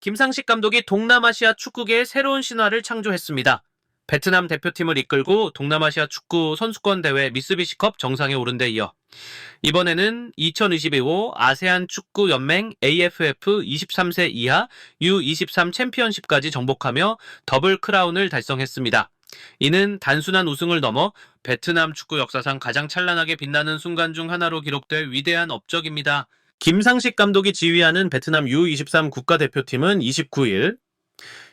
김상식 감독이 동남아시아 축구계의 새로운 신화를 창조했습니다. 베트남 대표팀을 이끌고 동남아시아 축구 선수권 대회 미쓰비시컵 정상에 오른 데 이어 이번에는 2025 아세안 축구 연맹 AFF 23세 이하 U23 챔피언십까지 정복하며 더블 크라운을 달성했습니다. 이는 단순한 우승을 넘어 베트남 축구 역사상 가장 찬란하게 빛나는 순간 중 하나로 기록될 위대한 업적입니다. 김상식 감독이 지휘하는 베트남 U23 국가대표팀은 29일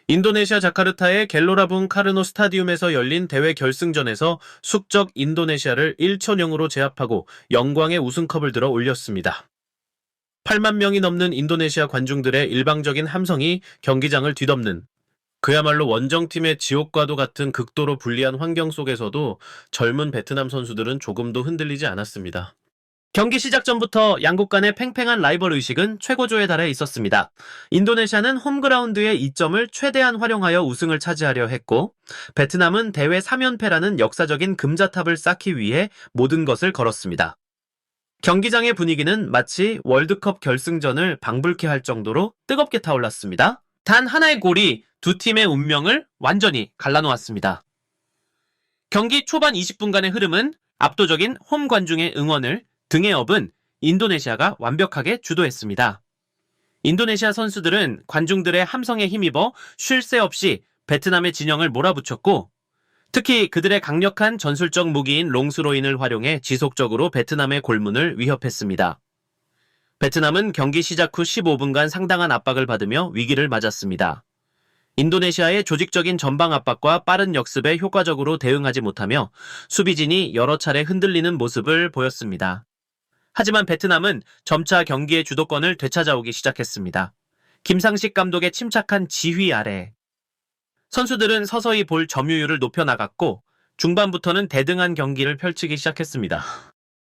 인도네시아 자카르타의 갤로라붕 카르노 스타디움에서 열린 대회 결승전에서 숙적 인도네시아를 1-0으로 제압하고 영광의 우승컵을 들어 올렸습니다. 8만 명이 넘는 인도네시아 관중들의 일방적인 함성이 경기장을 뒤덮는 그야말로 원정팀의 지옥과도 같은 극도로 불리한 환경 속에서도 젊은 베트남 선수들은 조금도 흔들리지 않았습니다. 경기 시작 전부터 양국 간의 팽팽한 라이벌 의식은 최고조에 달해 있었습니다. 인도네시아는 홈그라운드의 이점을 최대한 활용하여 우승을 차지하려 했고, 베트남은 대회 3연패라는 역사적인 금자탑을 쌓기 위해 모든 것을 걸었습니다. 경기장의 분위기는 마치 월드컵 결승전을 방불케 할 정도로 뜨겁게 타올랐습니다. 단 하나의 골이 두 팀의 운명을 완전히 갈라놓았습니다. 경기 초반 20분간의 흐름은 압도적인 홈 관중의 응원을 등에 업은 인도네시아가 완벽하게 주도했습니다. 인도네시아 선수들은 관중들의 함성에 힘입어 쉴 새 없이 베트남의 진영을 몰아붙였고, 특히 그들의 강력한 전술적 무기인 롱스로인을 활용해 지속적으로 베트남의 골문을 위협했습니다. 베트남은 경기 시작 후 15분간 상당한 압박을 받으며 위기를 맞았습니다. 인도네시아의 조직적인 전방 압박과 빠른 역습에 효과적으로 대응하지 못하며 수비진이 여러 차례 흔들리는 모습을 보였습니다. 하지만 베트남은 점차 경기의 주도권을 되찾아오기 시작했습니다. 김상식 감독의 침착한 지휘 아래 선수들은 서서히 볼 점유율을 높여나갔고 중반부터는 대등한 경기를 펼치기 시작했습니다.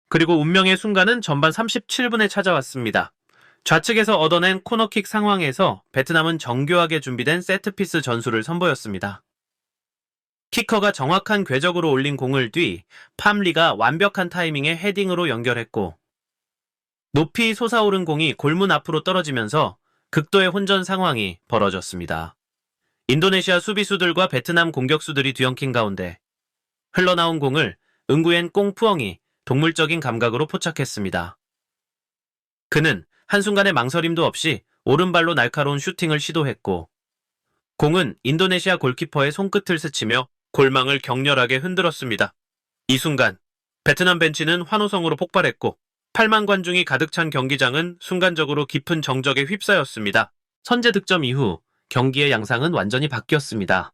그리고 운명의 순간은 전반 37분에 찾아왔습니다. 좌측에서 얻어낸 코너킥 상황에서 베트남은 정교하게 준비된 세트피스 전술을 선보였습니다. 키커가 정확한 궤적으로 올린 공을 뒤 팜리가 완벽한 타이밍에 헤딩으로 연결했고, 높이 솟아오른 공이 골문 앞으로 떨어지면서 극도의 혼전 상황이 벌어졌습니다. 인도네시아 수비수들과 베트남 공격수들이 뒤엉킨 가운데 흘러나온 공을 응구엔 꽁푸엉이 동물적인 감각으로 포착했습니다. 그는 한순간의 망설임도 없이 오른발로 날카로운 슈팅을 시도했고, 공은 인도네시아 골키퍼의 손끝을 스치며 골망을 격렬하게 흔들었습니다. 이 순간 베트남 벤치는 환호성으로 폭발했고 8만 관중이 가득 찬 경기장은 순간적으로 깊은 정적에 휩싸였습니다. 선제 득점 이후 경기의 양상은 완전히 바뀌었습니다.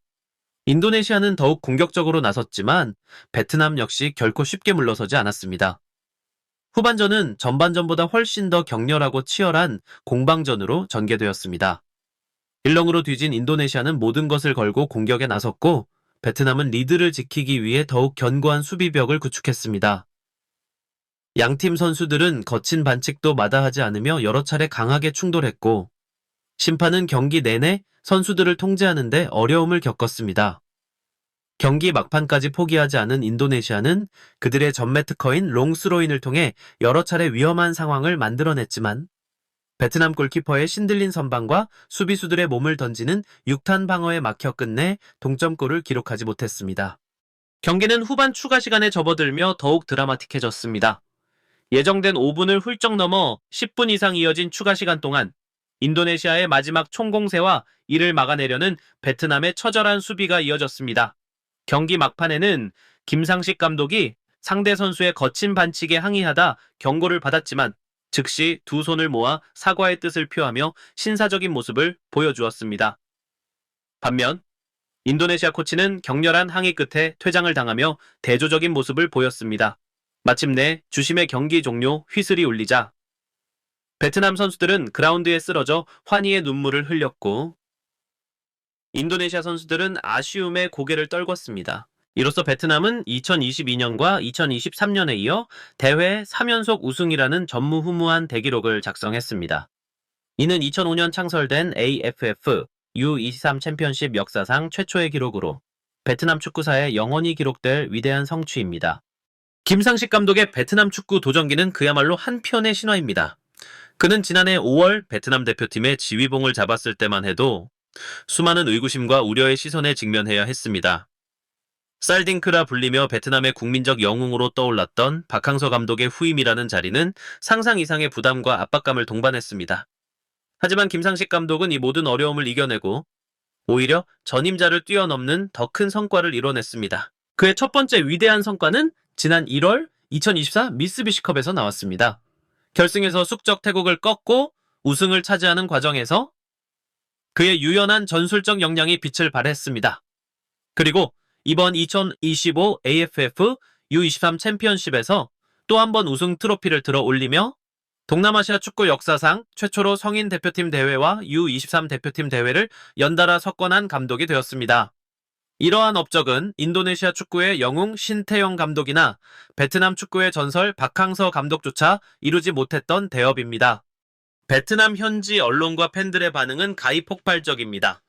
인도네시아는 더욱 공격적으로 나섰지만 베트남 역시 결코 쉽게 물러서지 않았습니다. 후반전은 전반전보다 훨씬 더 격렬하고 치열한 공방전으로 전개되었습니다. 1-0으로 뒤진 인도네시아는 모든 것을 걸고 공격에 나섰고, 베트남은 리드를 지키기 위해 더욱 견고한 수비벽을 구축했습니다. 양팀 선수들은 거친 반칙도 마다하지 않으며 여러 차례 강하게 충돌했고, 심판은 경기 내내 선수들을 통제하는 데 어려움을 겪었습니다. 경기 막판까지 포기하지 않은 인도네시아는 그들의 전매 특허인 롱스로인을 통해 여러 차례 위험한 상황을 만들어냈지만, 베트남 골키퍼의 신들린 선방과 수비수들의 몸을 던지는 육탄 방어에 막혀 끝내 동점골을 기록하지 못했습니다. 경기는 후반 추가 시간에 접어들며 더욱 드라마틱해졌습니다. 예정된 5분을 훌쩍 넘어 10분 이상 이어진 추가 시간 동안 인도네시아의 마지막 총공세와 이를 막아내려는 베트남의 처절한 수비가 이어졌습니다. 경기 막판에는 김상식 감독이 상대 선수의 거친 반칙에 항의하다 경고를 받았지만 즉시 두 손을 모아 사과의 뜻을 표하며 신사적인 모습을 보여주었습니다. 반면 인도네시아 코치는 격렬한 항의 끝에 퇴장을 당하며 대조적인 모습을 보였습니다. 마침내 주심의 경기 종료 휘슬이 울리자 베트남 선수들은 그라운드에 쓰러져 환희의 눈물을 흘렸고, 인도네시아 선수들은 아쉬움에 고개를 떨궜습니다. 이로써 베트남은 2022년과 2023년에 이어 대회 3연속 우승이라는 전무후무한 대기록을 작성했습니다. 이는 2005년 창설된 AFF U23 챔피언십 역사상 최초의 기록으로 베트남 축구사에 영원히 기록될 위대한 성취입니다. 김상식 감독의 베트남 축구 도전기는 그야말로 한편의 신화입니다. 그는 지난해 5월 베트남 대표팀의 지휘봉을 잡았을 때만 해도 수많은 의구심과 우려의 시선에 직면해야 했습니다. 쌀딩크라 불리며 베트남의 국민적 영웅으로 떠올랐던 박항서 감독의 후임이라는 자리는 상상 이상의 부담과 압박감을 동반했습니다. 하지만 김상식 감독은 이 모든 어려움을 이겨내고 오히려 전임자를 뛰어넘는 더 큰 성과를 이뤄냈습니다. 그의 첫 번째 위대한 성과는 지난 1월 2024 미쓰비시컵에서 나왔습니다. 결승에서 숙적 태국을 꺾고 우승을 차지하는 과정에서 그의 유연한 전술적 역량이 빛을 발했습니다. 그리고 이번 2025 AFF U23 챔피언십에서 또 한 번 우승 트로피를 들어 올리며 동남아시아 축구 역사상 최초로 성인 대표팀 대회와 U23 대표팀 대회를 연달아 석권한 감독이 되었습니다. 이러한 업적은 인도네시아 축구의 영웅 신태영 감독이나 베트남 축구의 전설 박항서 감독조차 이루지 못했던 대업입니다. 베트남 현지 언론과 팬들의 반응은 가히 폭발적입니다.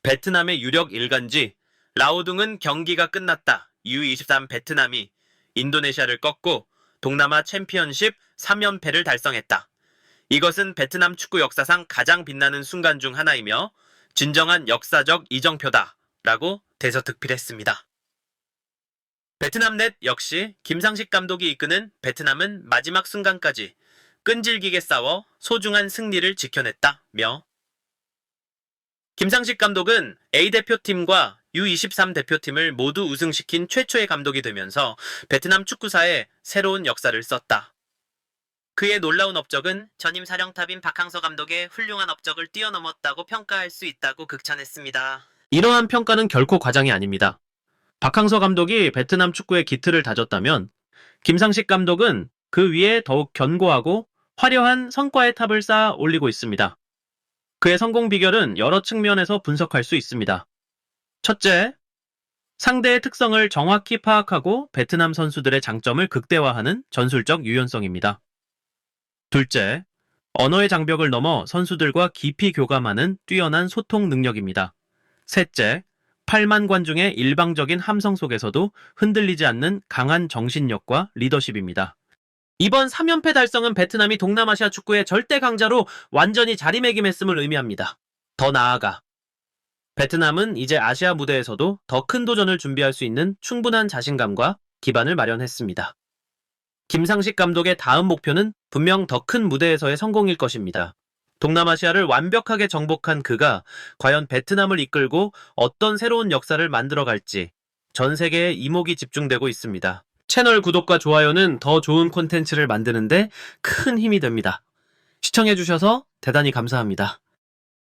베트남의 유력 일간지 라오둥은 경기가 끝났다. U23 베트남이 인도네시아를 꺾고 동남아 챔피언십 3연패를 달성했다. 이것은 베트남 축구 역사상 가장 빛나는 순간 중 하나이며 진정한 역사적 이정표다. 라고 대서특필했습니다. 베트남넷 역시 김상식 감독이 이끄는 베트남은 마지막 순간까지 끈질기게 싸워 소중한 승리를 지켜냈다며 김상식 감독은 A대표팀과 U23 대표팀을 모두 우승시킨 최초의 감독이 되면서 베트남 축구사에 새로운 역사를 썼다. 그의 놀라운 업적은 전임 사령탑인 박항서 감독의 훌륭한 업적을 뛰어넘었다고 평가할 수 있다고 극찬했습니다. 이러한 평가는 결코 과장이 아닙니다. 박항서 감독이 베트남 축구의 기틀을 다졌다면 김상식 감독은 그 위에 더욱 견고하고 화려한 성과의 탑을 쌓아 올리고 있습니다. 그의 성공 비결은 여러 측면에서 분석할 수 있습니다. 첫째, 상대의 특성을 정확히 파악하고 베트남 선수들의 장점을 극대화하는 전술적 유연성입니다. 둘째, 언어의 장벽을 넘어 선수들과 깊이 교감하는 뛰어난 소통 능력입니다. 셋째, 8만 관중의 일방적인 함성 속에서도 흔들리지 않는 강한 정신력과 리더십입니다. 이번 3연패 달성은 베트남이 동남아시아 축구의 절대 강자로 완전히 자리매김했음을 의미합니다. 더 나아가 베트남은 이제 아시아 무대에서도 더 큰 도전을 준비할 수 있는 충분한 자신감과 기반을 마련했습니다. 김상식 감독의 다음 목표는 분명 더 큰 무대에서의 성공일 것입니다. 동남아시아를 완벽하게 정복한 그가 과연 베트남을 이끌고 어떤 새로운 역사를 만들어갈지 전 세계에 이목이 집중되고 있습니다. 채널 구독과 좋아요는 더 좋은 콘텐츠를 만드는데 큰 힘이 됩니다. 시청해주셔서 대단히 감사합니다.